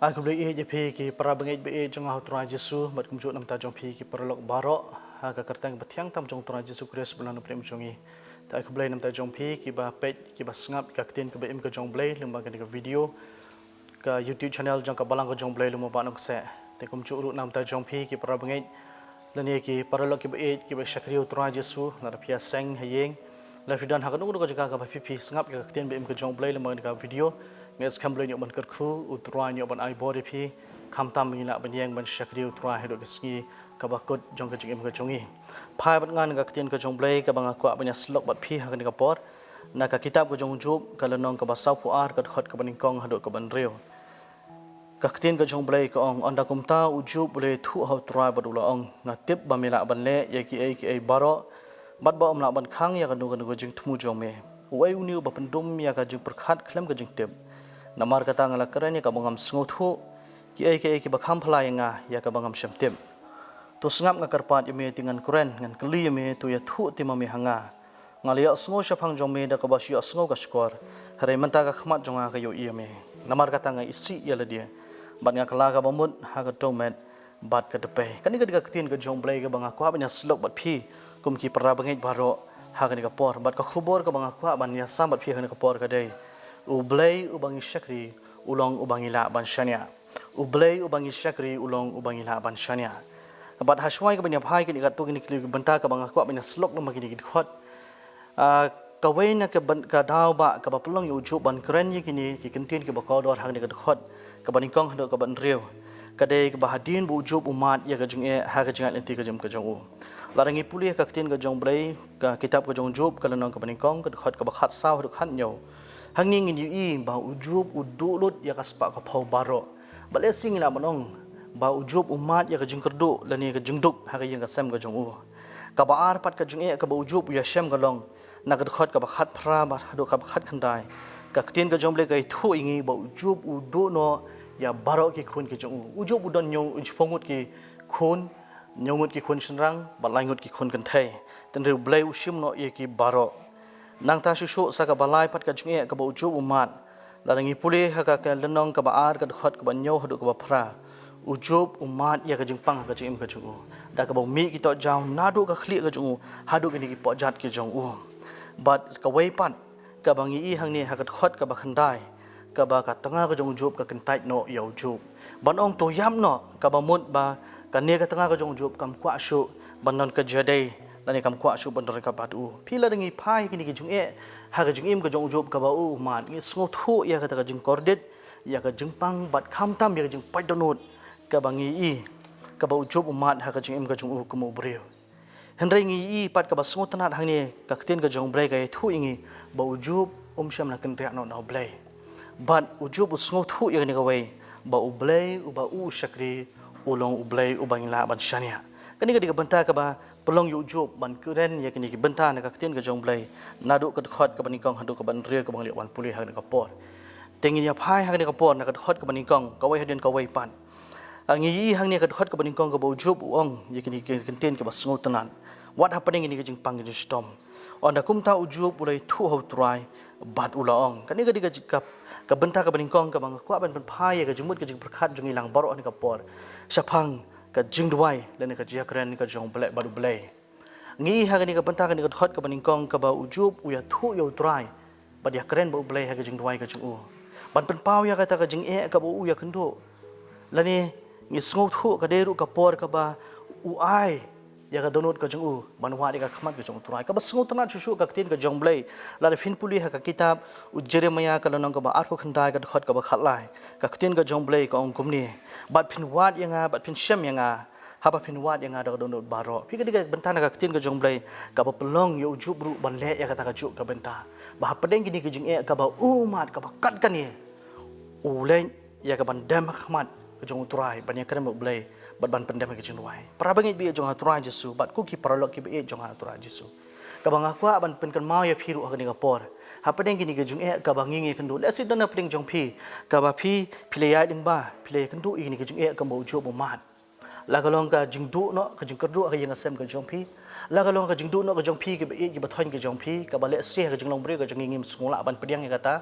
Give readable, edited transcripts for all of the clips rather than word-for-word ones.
Aku beli je pi ki para bengit be jong au Tuhan Yesus mat kumjuk nam ta jong pi ki perlok barok ha ka kertang betiang tam jong Tuhan Yesus Kristus bulan prim jongi ta aku beli nam ta jong pi ki ba pet ki ba sngap ka tin ke be im ka jong beli lemba ka video ka YouTube channel jong ka balang ka jong beli lemba ba nok se te kumjuk ru nam ta jong pi ki para bengit lani ki perlok ki ba syakriu Tuhan Yesus na pia seng hayeng la fidan ha ka nu ka jaga ka ba pi sngap ka tin be im ka jong beli lemba ka video nges kamblen yo ban kerku utruan yo ban ai body pi kam tam ngina ban yang ban syakri utruan hedok kesngi ka bakut jong ka jingim ka jongi phai ban ngan ka ktien ka jong blai ka bang akwa ban slok bat pi ha ka por na ka kitab ka jong juk ka lenong ka basau puar ka khot ka ban kong hedok ka ban reu ka ktien ka jong blai ka ong onda kumta ujub boleh thu ha utruan badula ong na tip ba mila ban le ye ki ai baro bat ba omla ban khang ya ka nu ka jing thmu jong me wai uniu ba pendum ya ka jing perkhat klem ka jing tip namar kata ngala keranya ka bangam sngothu ki bakham phlai nga ya ka bangam syamtim to sngap nga karpat yeme tingan kuren ngan kli yeme to ya thu timami hanga ngalia sngo syafang jome da ka basya sngo ka skor hare manta ka khmat jonga ka yo yeme namar kata nga isi ya la dia bat nga kala ka bamut ha ka tomet bat ka depe kani ka tin ka jong blai ka banga kwa banya slok bat phi kum ki pra bangit baro ha ka por bat ka khubor ka banga kwa ban ya sam bat phi ka por ka dei ublay ubangi syakri ulong ubangi la ban syania ublay ubangi syakri ulong ubangi la ban syania kabat haswai ka banya phai kini kat tu kini kli benta ka banga kwa banya slok nama kini kit khot ka waina ka ban ka daw ba ka ba pelong yu ju ban kren yi kini ki kentin ki ba ka dor hang ni ka khot ka ban kong hado ka ban riu ka dei ka ba hadin bu ju umat ya ka jung e ha ka jangat enti ka jum ka jong u larangi puli ka ketin ka jong blai ka kitab ka jong jub ka lenong ka ban kong ka khot ka ba khat saw hado khan nyo hanging in yu ba ujub udulut ya kaspa ka phau baro bale sing la manong ba ujub umat ya ka jingkerdu lani ka jingduk ha ka yang ka sem ka jong u ka ba ar pat ka jung e ka ba ujub ya shem ka long na ka khot ka ba khat phra ba hadu ka khat khandai ka tin ka jong le ka thu ingi ba ujub udu no ya baro ki khun ki jong u ujub udon nyo phongut ki khun nyongut ki khun shnrang ba langut ki khun kan thai ten re blai ushim no ye ki baro nang ta susu saka balai pat ka junge ka bauju umat larangi puli ha ka lenong ka baar ka khot ka banyo hadu ka phra ujub umat ya ka jingpang ka jim ka jungu da ka bau mi ki to jaw nadu ka khli ka jungu hadu ki ni ki pojat ki jong u but ka wei pat ka bangi i hang ni ha ka khot ka ba khandai ka ba ka tanga ka jong jub ka kentai no yau jub ban ong to yam no ka ba mut ba ka ne ka tanga ka jong jub kam kwa shu banon ka jadai lani kam kwa shu bandar ka batu pila dengi phai kini ki jung e ha ka jung im ka jong job ka ba u man ngi sngo thu ya ka ta ka jung kordet ya ka jung pang bat kham tam ya ka jung pai donut ka bangi i ka ba job umat ha ka jung im ka jung u kumu breu henrai ngi i pat ka ba sngo tanat hang ni ka kten ka jong brei ka thu ingi ba job syam na kan ria no no blai bat job sngo thu ya ni ka wei ba u blai u ba u syakri ulong u blai u bangila ban syania kani ka benta ka ba pelong yu job ban keren ya kini ki benta na ka kten ka jong blai nadu ka khot ka ban kong hadu ka ban ria ka bang li wan puli ha ka por tengin ya phai ha ka por na ka khot ka ban kong ka wei hadin ka wei pan ngi hang ni ka khot ka ban kong ka bo job ong ya kini ki kten ka ba sngo tanan what happening ini ka jing pang ni storm onda kum ta ujub ulai thu ho trai bat ula ong kani ka benta ka ban kong ka bang kwa ban phai ya ka jumut ka jing perkhat jung ilang baro ni ka por syapang ka jingdwai lene ka jia kren ka jong blek badu blai ngi ha ka ni ka benta ka ni ka thot ka baning kong ka ba ujub u ya thu yo trai ba dia kren ba blai ha ka jingdwai ka jing u ban pen pau ya ka ta ka jing e ka ba u ya kendo lene ngi sngo thu ka deru ka por ka ba u ai ya ka donut ka jing u ban wa ni ka khmat ka jong trai ka ba sngo tana chu ka tin ka jong blai la fin puli ha ka kitab u jeremia ka lanong ka ba ar ko khandai ka thot ka ba khatlai ka tin ka jong blai ka ong kumni bat phin wat yanga bat phin syam yanga haba phin wat yanga da donut baro phi ka bentana ka tin ka jong blai ka ba pelong yo jubru ban le ya ka ta ka ju ka benta ba pedeng gini ka jing e ka ba umat ka ba kat kan ni u le ya ka ban dam khmat ka jong trai ban ya kren blai bat ban pendam ka jing wai pra bangit bi jong trai jesu bat ku ki paralok ki bi jong trai jesu ka bang akwa ban pen kan mau ya phiru ka ni ka por ha pedeng gini ka jung e ka bang ngi kan du le sit dana pedeng jong phi ka ba phi phile ya ding ba phile kan du i ni ka jung e ka bo jo bo mat la kalong ka jingdu no ka jingkerdu ka yang asem ka jongpi la kalong ka jingdu no ka jongpi ke be ke bathon ka jongpi ka bale se ka jinglong bre ka jingim sungula ban pediang ya kata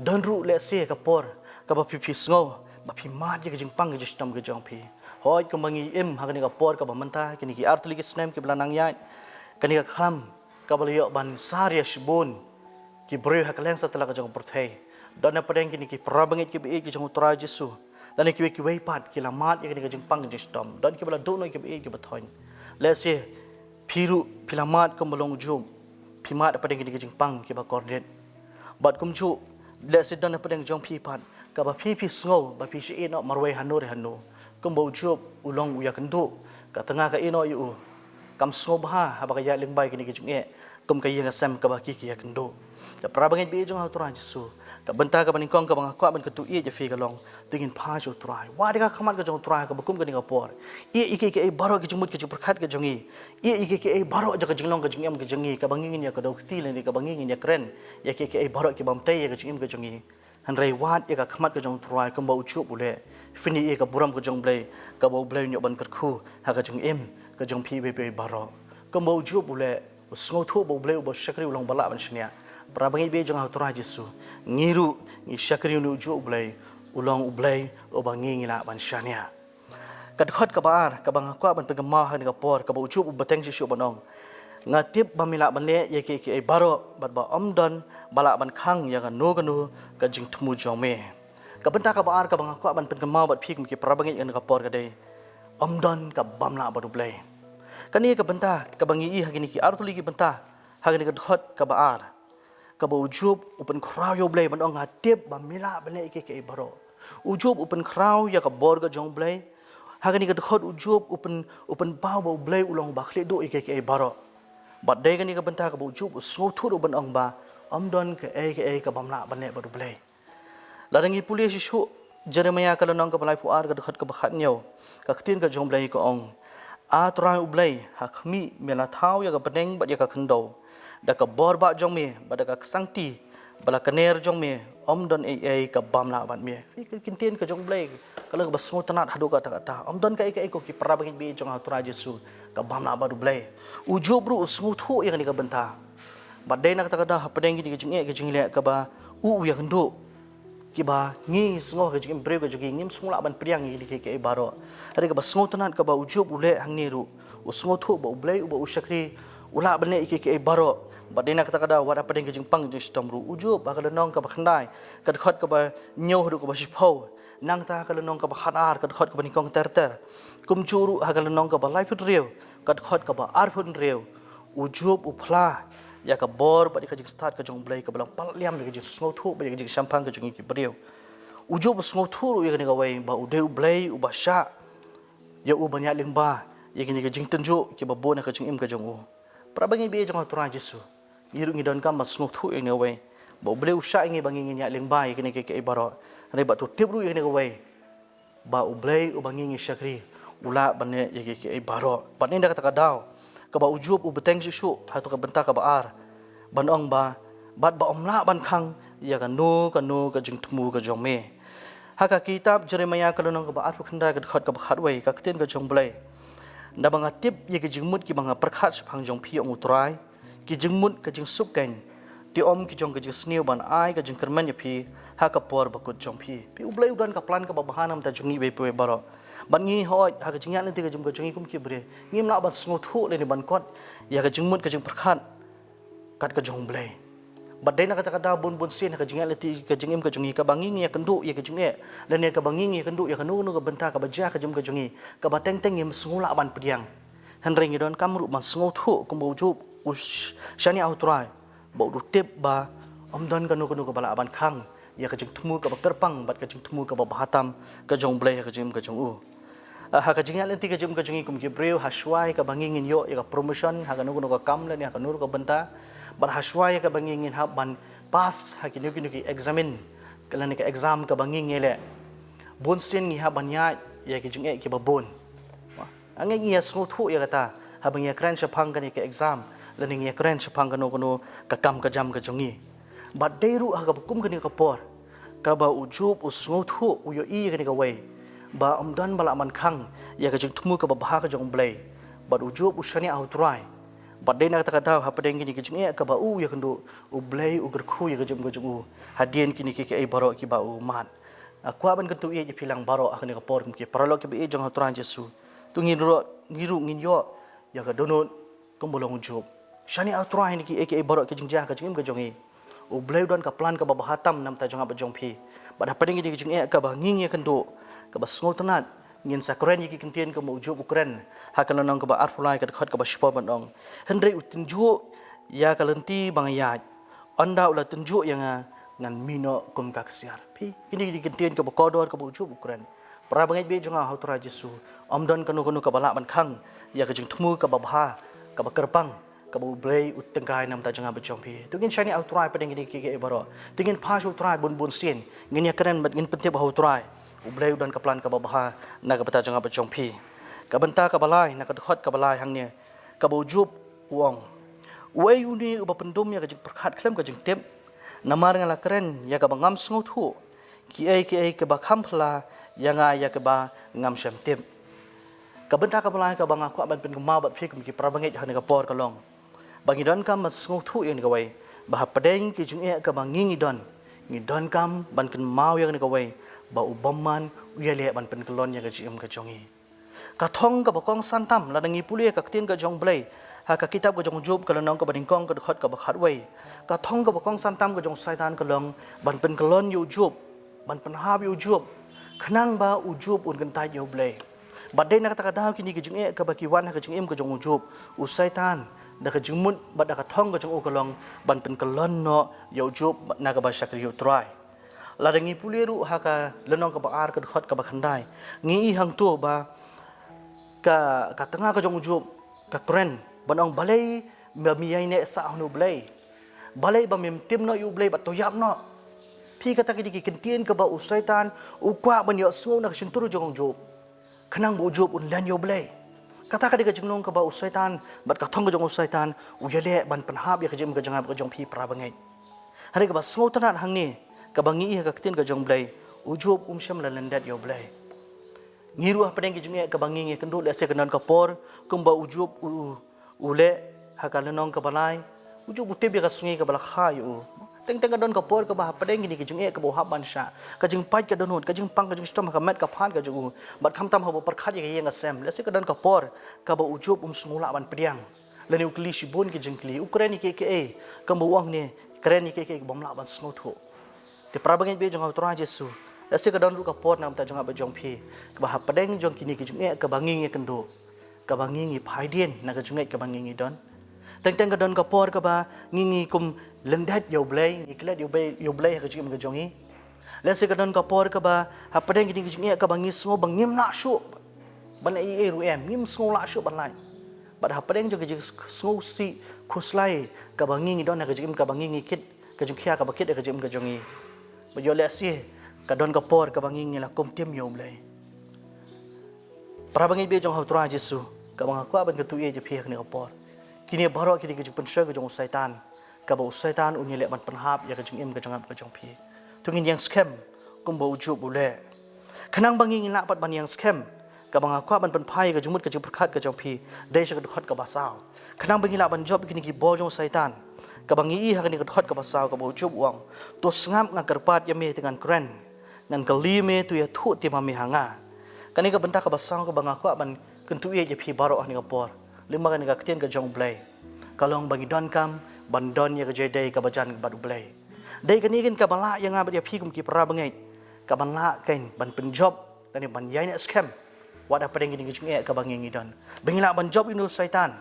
donru le se ka por ka ba pipi sngo ba pi ma je ka jingpang ka jistam ka jongpi hoi ka mangi im ha ka ni ka por ka ba manta ki ni ki artuli ki snem ki blanang ya ka ni ka kham ka bale yo ban sarya shbun ki bre ha ka leng sa tala ka jong porthei don na padeng ki ni ki prabangit ki be ki jong utra jesu dan ki ki wei pat ki lamat ki jeng pang jeng stom dan ki bala do no ki be ki bathoin let's say phiru philamat kom bolong jum phimat pada ki jeng pang ki ba kordet bat kum chu let's say dan pada jong phi pat ka ba phi sngo ba phi shi no marwai hanu re hanu kom bo jup ulong uya kendu ka tengah ka ino yu kam sngo ba ha ba ka ya ling bai ki jeng e kom ka yang asam ka ba ki ya kendu da prabangit be jong ha turan jesu ka benta ka baningkong ka bangakwa ban ketu ie je fi galong tingin pha jo trai wa de ka khamat ka jong trai ka bakum ka ninga por ie ike ke baro ki jumut ki perkhat ka jongi ie ike ke baro ja ka jinglong ka jingem ka jongi ka bangingin ya ka dok ti le ni ka bangingin ya kren ya ke baro ki bamtai ya ka jingem ka jongi han rei wat ya ka khamat ka jong trai ka bau chu bule fini ie ka buram ka jong blai ka bau blai nyo ban kerkhu ha ka jong em ka jong phi be baro ka bau chu bule sngo thu bau blai bo shakri ulong bala ban shnia prabangi be jong autora jesu ngiru ni shakri nu ju ublai ulong ublai obangi ngila ban shania kat khot ka bar ka bang kwa ban pegama ha ni ka por ka bu ju bateng jesu banong ngatip bamila ban le ye ke baro bat ba omdon bala ban khang ya ka no ka jing thmu jome ka benta ka bar ka bang kwa ban pegama bat phik ki prabangi en ka por ka dei omdon ka bamla ba ublai kani ka benta ka bangi ha ki artuli ki benta ha ki ka khot ka bar ka ba ujub upen kraw yo blai ban ong hatip ba mila bane ke baro ujub upen kraw ya ka bor ga jong blai ha ga ni ka khot ujub upen baw ba blai ulong ba khle do ke baro ba dai ga ni ka benta ka ba ujub so thu ban ong ba amdon ke ka bamla bane ba do blai ladangi pulis shu jeremia ka lanong ka balai puar ga khot ka ba khat nyo ka khtin ka jong blai ko ong a trai ublai ha khmi mela thau ya ka peneng ba ya ka khndo da ka borba jong me ba da ka sangti bala kaner jong me omdon ka bamla ban me fi kintin ka jong blai ka lag basngo tanat hadu ka ta omdon ka ko ki parabangit be jong autora jesu ka bamla ba du blai ujubru usngu thu yang ni ka benta ba dai nak ta ka da padeng ki jing ke jing le ka ba ya hndo ki ba ngi sngo ka jing bre ka jing ngim sungla ban priang ni ke baro ari ka basngo tanat ka ba ujub ule hang ni ru usngo thu ba blai ba ushakri ula bane ke baro badena kata kada wada padeng ke jingpang je stomru uju ba kada nong ka ba khandai kad khot ka ba nyoh ru ka ba sipho nang ta kada nong ka ba khanar kad khot ka ba nikong ter kum churu ha kada nong ka ba lai phut riu kad khot ka ba ar phun riu uju upla ya ka bor ba ka jing start ka jong blai ka balang pal liam ka jing sngo thu ba ka jing sampang ka jing ki briu uju ba sngo thu ru ya ni ka wai ba udeu blai u ba sha ya u banyak lingba ya ni ka jing tenju ki ba bona ka jing im ka jong u prabangi be jong autora jesu yiru ngi don kam masngu thu eng we bo ble usha ngi bangi ngi nya leng bai kini ke baro re ba tu tibru eng we ba u ble u bangi ngi shakri ula bane ye ke baro bane nda kata dau ka ba ujub u beteng shu ha tu ka benta ka ba ar ban ong ba bat ba omla ban khang ya ka no ka jing thmu ka jong me ha ka kitab jeremia ka lonong ka ba ar khanda ka khat ka ba khat we ka kten ka jong ble nda banga tip ye ke jing mut ki banga prakhat phang jong phi ong utrai ki jingmut ka jing sukken ti om ki jong ka jing sniu ban ai ka jing kerman ya phi ha ka por bakut jong phi ublai udan ka plan ka bahanam ta jungi be pe baro ban ngi ho ha ka jing yan ti ka jing ka jungi kum ki bre ngim la ban sngo thu le ni ban kot ya ka jingmut ka jing prakhat kat ka jong blai badai na kata kada bun sin ka jing yan ti ka jing im ka jungi ka bangi ngi ya kendu ya ka jing e dan ya ka bangi ngi kendu ya ka nu ka benta ka baja ka jing ka jungi ka bateng teng ngim sngola ban pediang han ring don kamru ban sngo thu kum bujub shani autrai bo du tip ba omdon kanu ka bala ban khang ya ka jing thmu ka ba terpang bat ka jing thmu ka ba bahatam ka jong blai ka jing u ha ka jing alenti ka jing kum ki breu haswai ka banging in yo ya ka promotion ha ka nu ka kam le ni ha ka nu ka benta bar haswai ka banging in ha ban pass ha ki nu ki examine kala ni ka exam ka banging ele bon sin ni ha ban ya ki jing e ki ba bon angai ngi ya smu thu ya kata ha bang ya kran shapang ka ni ka exam lening ya keren sepang kanu ka kam ka jam ka jongi badairu ha ka kum ka ni ka por ka ba ujub usngu thu uyo i ka ni ka wei ba dan bala man khang ya ka jing thumu ka ba bha ka jong blai ba ujub usani au trai ba de na ta ka daw ha padeng kini ka jing e ka ba ya kendo u blai u gerkhu ya ka jum ka jung hadien kini ki ai baro ki ba u man aku aban kentu e je pilang baro akni ka por ki paralo ki be jong ha trai jesu tu ngiru ngin yo ya ka donot kumbolong ujub shani au trai ni ki ai baro ki jing ja ka jing ka jong u blai don ka plan ka ba hatam nam ta jong ba jong phi ba da padeng ki jing e ka ba nging ya kendo ka ba sngo tanat ngin sakren yi ki kentien ka mo ujub ukren ha ka lanong ka ba arfulai ka khot ka ba shpo bandong hendrei utinju ya ka lenti bang ya anda ula tunju yang ngan mino kum ka ksiar pi kini di kentien ka ba kodor ka ba ujub ukren pra bangai be jonga ha tura jesu omdon kanu ka bala ban khang ya ka jing thumu ka ba bha ka ba kerpang ka ba blai utengkai nam ta jonga ba jong pi tu ngin shani au turai padeng ki ki baro tu ngin phas u turai bun sin ngin ya keren ngin pentep ba turai ublai dan kaplan ka babaha na ka bata janga ba jong phi ka banta ka balai na ka khot ka balai hang ne ka bujub uang uai uni uba pendum ya ka jing perkhat klem ka jing tem namar ngala keren ya ka bangam sngut hu ki ai ka ba khampla ya nga ya ka ba ngam sem tem ka banta ka balai ka banga ko ban pen ma bat phi kum ki prabange han ka por ka long bangi don kam sngut hu yang ka wai ba padeng ki jing e ka bangi ngi don kam ban ken mau yang ka wai ba ubaman uyale ban pen kelon ya ka jim ka jongi ka thong ka bakong santam la dangi pulia ka tin ka jong blai ha ka kitab ka jong job ka lanong ka badingkong ka khot ka bakhat wei ka thong ka bakong santam ka jong saitan ka long ban pen kelon yu job ban pen hab yu job khnang ba ujub un kan tai yu blai ba de na ka ta daw kini ka jong e ka ba ki wan ka jong em ka jong job u saitan da ka jumut ba da ka thong ka jong u ka long ban pen kelon no yu job na ka ba shakri yu try ladangi puliru haka lenong ka baar ka khot ka bakhandai ngi hang tu ba ka tengah ka jong ujub ka kren banong balai miyai ne sa hnu blai balai ba mem tim no yu blai ba toyap no phi ka ta ki kentien ka ba usaitan u kwa ban yo sngo na sinturu jong ujub khnang bu ujub un lan yo blai kata ka di ka jingnong ka ba usaitan bat ka thong ka jong usaitan u yale ban panhab ya ka jim ka jangab ka jong phi prabangai hari ka ba sngo tanan hang ni kabangi ka ketin ka jong blai ujub umsham la landat yo blai ngiru apa deng ki jumia kabangi ngi kendo le se kanan ka por kumba ujub ule hakala nong ka balai ujub utebe ka sungi ka bala khayu teng ka don ka por ka ba apa deng ni ki jumia ka bo hab ban sha ka jing pai ka donot ka jing pang ka jing stom ka mat ka phan ka jung bat kham tam habo par khat ye nga sem le se ka don ka por ka ba ujub sungula ban priang le ni ukli shibun ki jing kli ukraini ke ka mo wang ni kren ni ke bom la ban snot ho te prabangai be jong autora jesu lase ka don lu ka pot nam ta jong ba jong phi ka ba padeng jong kini ki jong e ka bangi nge kendo ka bangi ngi phaidien na ka jong e ka bangi ngi don teng ka don ka por ka ba ngi kum lendat yo blai ngi klet yo blai ka jong i lase ka don ka por ka ba ha padeng kini ki jong e ka bangi sngo bangim na shu ban ai ru em ngim sngo la shu ban lai ba ha padeng jong ki sngo si khuslai ka bangi ngi don na ka jong ka bangi ngi kit ka jong khia ka ba kit ka jong i Bayo le si kadon ka por ka banging nila kum tim yo blai para bangi be jong hautra jesu ka bang ko ban ka tu ye je phi ni ka por kini baro kini ka jung pen ka jong saitan ka ba saitan un le ban panhap ya ka jong im ka jong ka jong phi tu ngin yang scam kum ba uju bule khanang bangi ngila pat ban yang scam ka bang ko ban pen phai ka jumut ka jung prakhat ka jong phi dei sha ka khot ka ba saw khanang bangi la ban job kini ki bo jong saitan kabangi ha kani khot ka basaw ka bochub wang to sngam nga karpat ya me dengan kren ngan kali me tu ya thu ti ma me hanga kani ka benta ka basaw ka banga ko ban kentu ye je phi baro ani ka por lima kani ka ktien ka jong blai kalong bangi don kam ban don ya ka je dei ka bajan badu blai dei kani kan ka bala yang abad ya phi kum ki pra bangai ka ban la kain ban pen job kani ban yai ne scam wada padeng ni jung e ka bangi ngi don bengila ban job inu saitan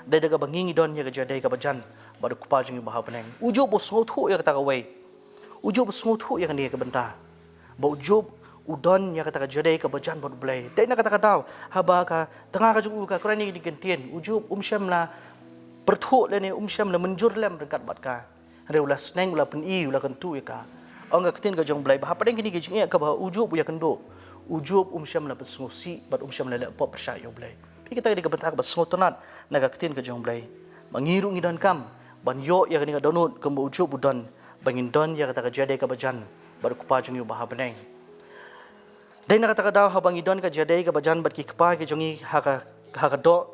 dei daga bangi ngi don ya ka je dei ka bajan baru kupa jengi bahau peneng. Ujub bosngo thu ya kata kawai. Ujub bosngo thu ya kani ka benta. Ba ujub udon ya kata ka jadai ka bajan bot blai. Dai na kata ka daw haba ka tengah ka jugu ka krani di gentien. Ujub syam la perthu le ne syam la menjur lem dekat bat ka. Reu la sneng la pen i la kentu ya ka. Ong ka ketin ka jong blai ba padeng kini gijing ya ka ba ujub ya kendo. Ujub syam la besngo si bat syam la pop persya yo blai. Pi kita di ka benta ka besngo tonat na ka ketin ka jong blai. Mangiru ngidan kam ban yo ya kani ka donut kembu ucu budon bangin don ya kata ka jade ka bajan baru kupa jung yu baha beneng Dai nak kata daw habang idon ka jadai ka bajan bat ki kpa ki jongi haka do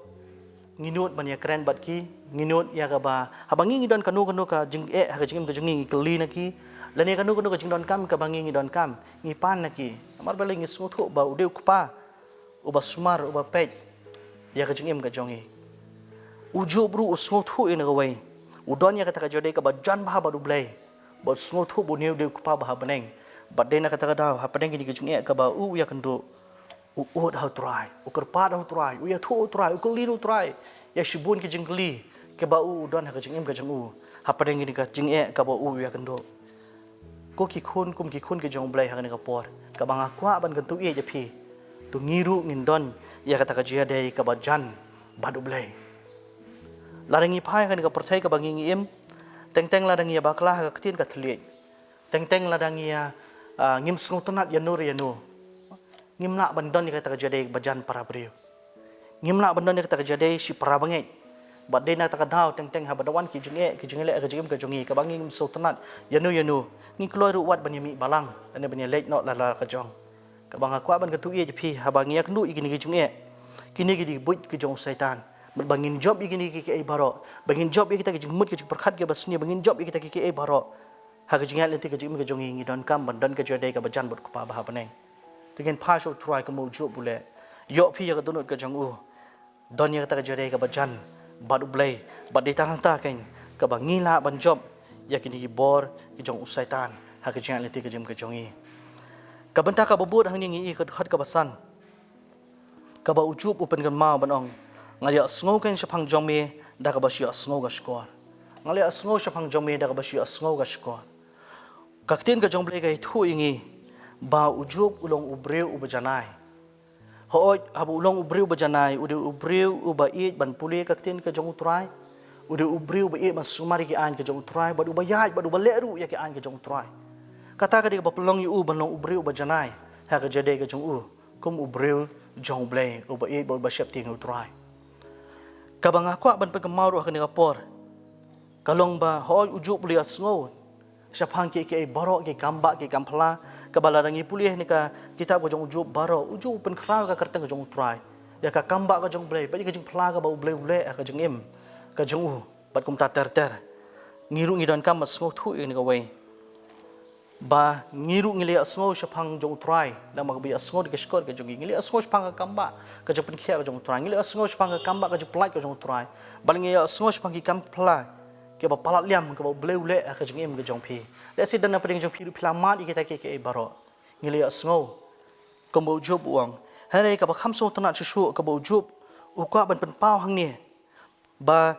nginut ban ya keren bat ki nginut ya ka ba habang idon kanu ka jing haka jingim ka jongi keli na ki lani kanu ka jing don kam ka bangi idon kam ngi pan na ki amar balik ngi smuthu ba ude kpa uba sumar uba pej ya ka jingim ka jongi uju bru smuthu ina ka wai udon ya kata ka jadai ka bajan ba du blai ba smuthu bu new de kpa ba beneng but then kata daw hapadeng gini kejung ka ba ya kendo ud how try kerpat how try ya thu try keliru try ya shibun ke jengli ke ba don ha kejung kejung hapadeng gini kejung ka ba ya kendo ko ki khun ke jong blai ha ni ka por ka bang akwa ban kentu je pi tu ngiru ngindon ya kata ka jia dei ka ba jan badu blai larangi phai ka ni ka perthai ka bangi im teng larangi ba kla ka tin ka thli teng larangi ngim snotonat yanur ngim nak bandon ni kata kejadai bajan para beriu ngim nak bandon ni kata kejadai si para banget bad dei nak takadaw teng ha badawan ki junge le ka jingim ka jungi ka bangi ngim snotonat yanu ngi kloi ruwat ban yami balang ane ban lek no la ka jong ka bang akwa ban ka tu ye pi ha bangi ak nu igini ki junge kini ki buit ki jong setan bangin job igini ki ai baro bangin job kita ki jingmut ki perkhat ke basni bangin job kita ki ai baro hak jingat leti ke jimi ke jongi ngi don kam ban don ke jodai ke bajan bot kupa bah baneng dengan pasho try ke mujub bule yo phi ke donut ke jongu don ya ta ke jodai ke bajan badu blai bad dei tang ta ken ke bangila ban job ya kini ki bor ki jong usaitan hak jingat leti ke jim ke jongi ka benta ka bobot hang ni ngi ke khat ke basan ka ba ujub upen kan ma banong ngalia sngo ken shapang jongme da ka bashi sngo ga skor ngalia sngo shapang jongme da ka bashi sngo ga skor kaktin ka jongble ka thu ingi ba ujub ulong ubreu ubajanai hooj habu ulong ubreu ubajanai ude ubreu ubait ban puli kaktin ka jong utrai ude ubreu ba ban sumari ki an ka jong utrai ba ubayaj ba ubaleru ya ki an ka jong utrai kata ka di ba pelong yu ban long ubreu ubajanai ha ka jade ka jong kum ubreu jongble ubait ba bashap ting utrai kabang akwa ban pagamaru ka ni kapor kalong ba hooj ujub uli asngo syapang ke baro ke gamba ke gampla ke balarangi pulih ni ka kitab ko jong ujub baro ujub pen kra ka kerteng jong try ya ka gamba ka jong blai ba ka jong pla ka ba blai ka jong im ka jong bat kum ta ter ngiru ngidon kam masngo thu ni ka wei ba ngiru ngile asngo syapang jong try la ma bi asngo ke skor ka jong ngile asngo syapang ka gamba ka jong pen khia ka jong try ngile asngo syapang ka gamba ka jong plai ka jong try balingi asngo syapang ki gampla ke ba palat liam ke ba bleu ka jong im ke jong pi le si dan apa jong pi plamat kita ke baro ngili asngo ke ba ujub uang hari ka ba khamso tana chu ke ba ujub ukwa ban pen pau hang ni ba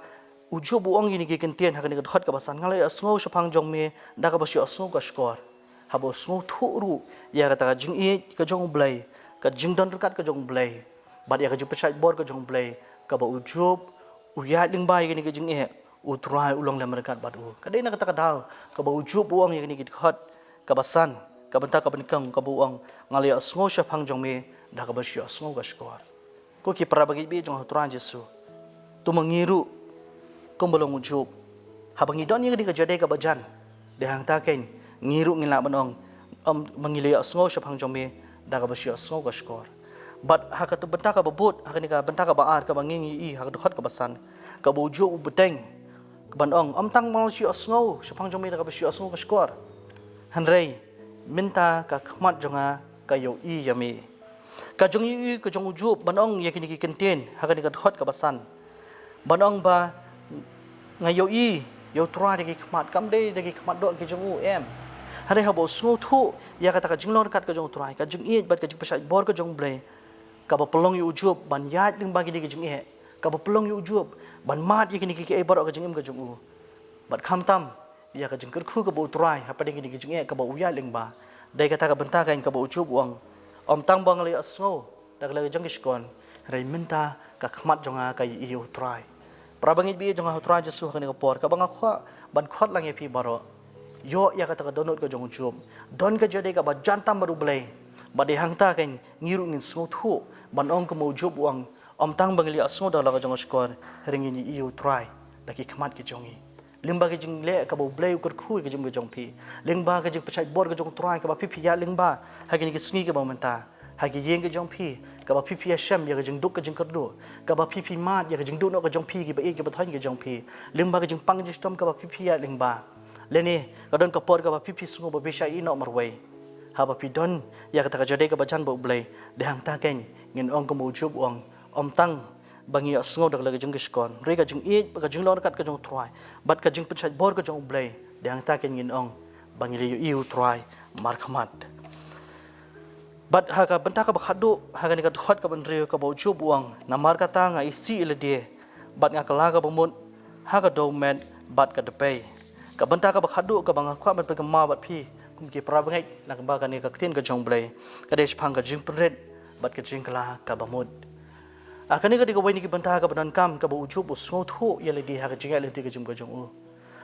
ujub uang ini ke kentian hak ni ke khat ka basan ngali asngo shapang jong me da ka ba shi asngo ka skor ha ba asngo thu ru ya ka ta jing i ka jong blai ka jing don kat ka jong blai ba ya ka ju pechai bor ka jong blai ka ba ujub uyat ling bai ke ni ke jing e utrai ulong lam rekat badu kadai nak kata daw ka ba ujub uang yang ni kit khat ka basan ka benta ka benkang ka buang ngali asngo syapang jong me da ka ba shi asngo ka skor ko ki para bagi bi jong utran jesu tu mengiru kom bolong ujub habang idon yang di ka jade ka bajan de hang ta ken ngiru ngila banong mengili asngo syapang jong me da ka ba shi asngo ka skor bat hak tu benta ka babut hak ni ka benta ka baar ka bangingi i hak tu khat ka basan ka ba ujub beteng banong tang mal si asngo syapang jong me da ka si asngo ka skor hanrei minta ka khmat jonga ka yo i yami ka jong i ka jong ujub banong ya kini ki kenten ha ka ni ka khot ka basan banong ba ngayo i yo tra de ki khmat kam de ki khmat do ki jong u em hanrei ha bo sngo thu ya ka ta ka jinglor kat ka jong tra ka jong i bat ka jing pasai bor ka jong ble ka ba pelong yu ujub ban yat ling ba ki jong i ka ba pelong yu ujub ban mat ye kini ki ai baro ka jing im ka jong u bat kham tam ya ka jing kerkhu ka ba utrai ha padeng kini ki jong e ka ba uya ling ba dai kata ka benta kain ka ba ujub uang tang bang le asngo dak le jong kiskon rai minta ka khmat jonga ka i utrai prabangit bi jonga utrai jesu ka ni ka por ka bang khwa ban khot lang ye pi baro yo ya kata ka donot ka jong ujub don ka jode ka ba jantam baru blai ba de hang ta kain ngiru ngin sngo thu ban ong ka mo ujub uang tang bang le asngo da la ka jong skor ringin i utrai daki khmat ki jongi lingba ke jing le ka bo blai ukur khu ke jing ke jong pi lingba ke jing pachai bor ke jong trai ka ba pi ya lingba ha ke ni ki sngi ke ba menta hagi yeng ke jong phi ka ba phi asham ya ke jeng duk ke jeng kerdu ka ba phi mat ya ke jeng duk no ke jong phi ki ba ke ba thon ke jong phi limba ke jeng pang jeng stom ka ba phi ya lingba leni ka don ka por ka ba phi sungo ba bisha ino marway ha ba phi don ya ka ta ka jade ka ba jan ba ublay de hang ta ken ngin ong ko mu chup ong om tang bangi asngo dak lagi jeng kiskon re ka jeng e ka jeng lor kat ka jong try bat ka jeng pechat bor ka jong ublay de hang ta ken ngin ong bangi le yu try mar khamat bat ha ka benta ka bakhadu ha ka ni ka thot ka ban re ka bo chu buang na mar ka ta nga isi ile de bat nga kala ka bamut ha ka do men bat ka de pe ka benta ka bakhadu ka banga khwa ban pe ka ma bat phi kum ki pra bangai na ka ba ka ni ka tin ka jong blai ka de phang ka jing pret bat ka jing kala ka bamut akani ka di ka wai ni ki benta ka ban kam ka bo chu bu so thu ile de ha ka jing ile de ka jum ka jong u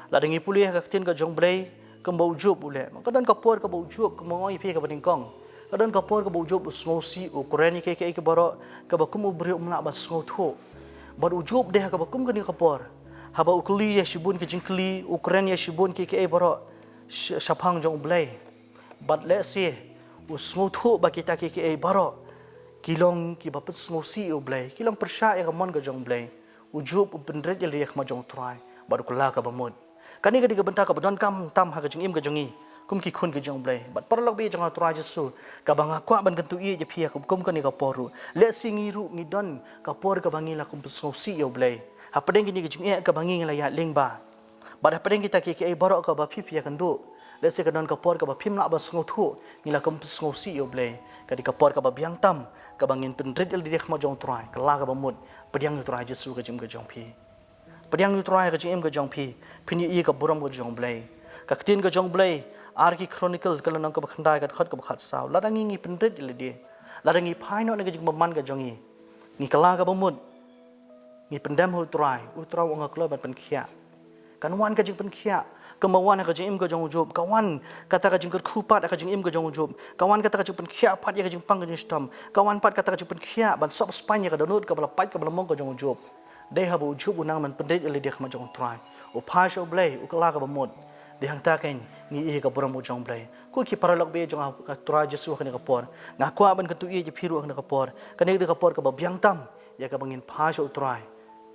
la dengi puli ha ka tin ka jong blai ka bo chu bu le ka dan ka por ka bo chu ka mo ngai phi ka ban kong kadang kapor ka bujub smosi Ukraini ke baro ka bakum ubri umla ba smotho bar ujub deh ka bakum kani kapor haba ukli ya shibun ke jingkli Ukraini ya shibun ke baro shapang jong blai bat le si usmotho ba kita ke baro kilong ki ba smosi ublai kilong persha ya mon ka jong blai ujub benret ya liak ma jong trai bar kula ka bamud kani ka diga benta ka badon kam tam ha ka jing im ka jongi kum ki khun ke jong blai bat parlok bi jong tura jesu ka banga kwa ban kentu ye je phia kum ka ni ka poru le singi ru ngi don ka por ka bangi la kum so si yo blai ha padeng ni ke jing e ka bangi la ya lengba bat ha padeng kita ke baro ka ba phia kan du le se ka don ka por ka ba phim la ba sngo thu ni la kum so si yo blai ka di ka por ka ba biang tam ka bangin pendrit el di khma jong tura ka la ka ba mut padang tura jesu ka jing ka jong phi padang tura ka jing em ka jong phi phini ye ka buram ka jong blai ka tin ka jong blai Arki Chronicle kalau nang kebakandai kat khot kebakhat saw ladangi ngi pendret le dia ladangi phaino ne jing maman ka jongi ni kala ka bamut ni pendam hul trai utra wang klo ban pen khia kan wan ka jing pen khia kemawan ka jing im ka jong job kawan kata ka jing khupat ka jing im ka jong job kawan kata ka jing pen khia pat ya ka jing pang ka jing stom kawan pat kata ka jing pen khia ban sop spanya ka donut ka bala pat ka bala mong ka jong job dei ha bu job unang man pendret le dia khma jong trai u phasho blai u kala ka bamut di hang ta ken ni ka buram jong blai ku ki paralok be jong ka tura jesu ka ni ka por nga kwa ban ka tu ye je phiru ka ni ka por ka ni ka por ka ba biang tam ya ka bangin phasho trai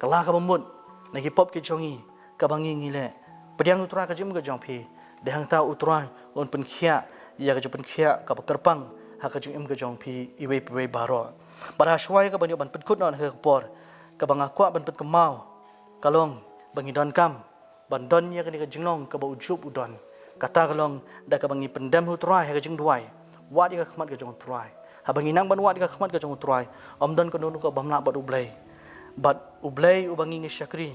kala ka bamut na ki pop ki jongi ka bangi ngi le pediang utra ka jim ka jong phi di hang ta utra on pen khia ya ka pen khia ka ba kerpang ha ka jing im ka jong phi iwe pe baro bara shwai ka ban ban pen khut non ka por ka banga kwa ban pen ka mau kalong bangi don kam bandon ya kini ka jinglong ka ba ujub udon kata kalong da ka bangi pendam hu trai ha ka jing duai wat ka khmat ka jong trai ha bangi nang ban wat ka khmat ka jong trai om don ka nu ka bamla bat ublai u bangi ngi syakri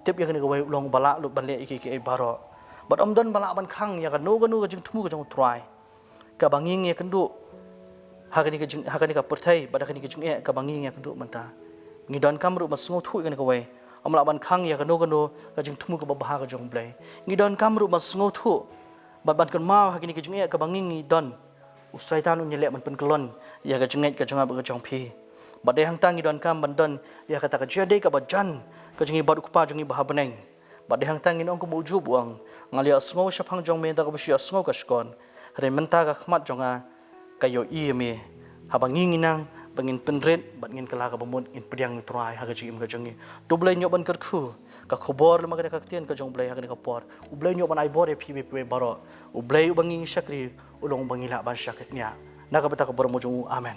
tip ya kini ka wai long bala lu ban le iki baro bat om don bala ban khang ya ka nu ka jing thumu ka jong trai ka bangi ngi kendu ha kini ka perthai ba kini ka jing e ka bangi ngi kendu manta ngi don kamru masngo thu kini ka wai amla ban khang ya kano ka jing thumu ka baha ka jong blai ngi don kamru mas ngo thu ban kan mau ha kini ka jing e ka bangi ngi don usaitan nyele man pen kelon ya ka jing ka jong ba ka jong phi badai hang tang ngi don kam ban don ya kata ka jade ka bajan ka jing ba ku pa jong ba beneng badai hang tang ngi ong ko buju buang ngali asngo shapang jong me da ka bshi asngo ka skon re menta ka khmat jonga ka yo i me ha bangi ngi nang bangin penret bat ngin kala ka bamut in pediang trai ha ka jing ka jongi to blai nyo ban kerkhu ka khobor lama ka tian ka jong blai ha ka por u blai nyo ban ai bor e phi be baro u blai bangi sakri ulong bangi la ban saknya na ka beta ka bor mo jong amen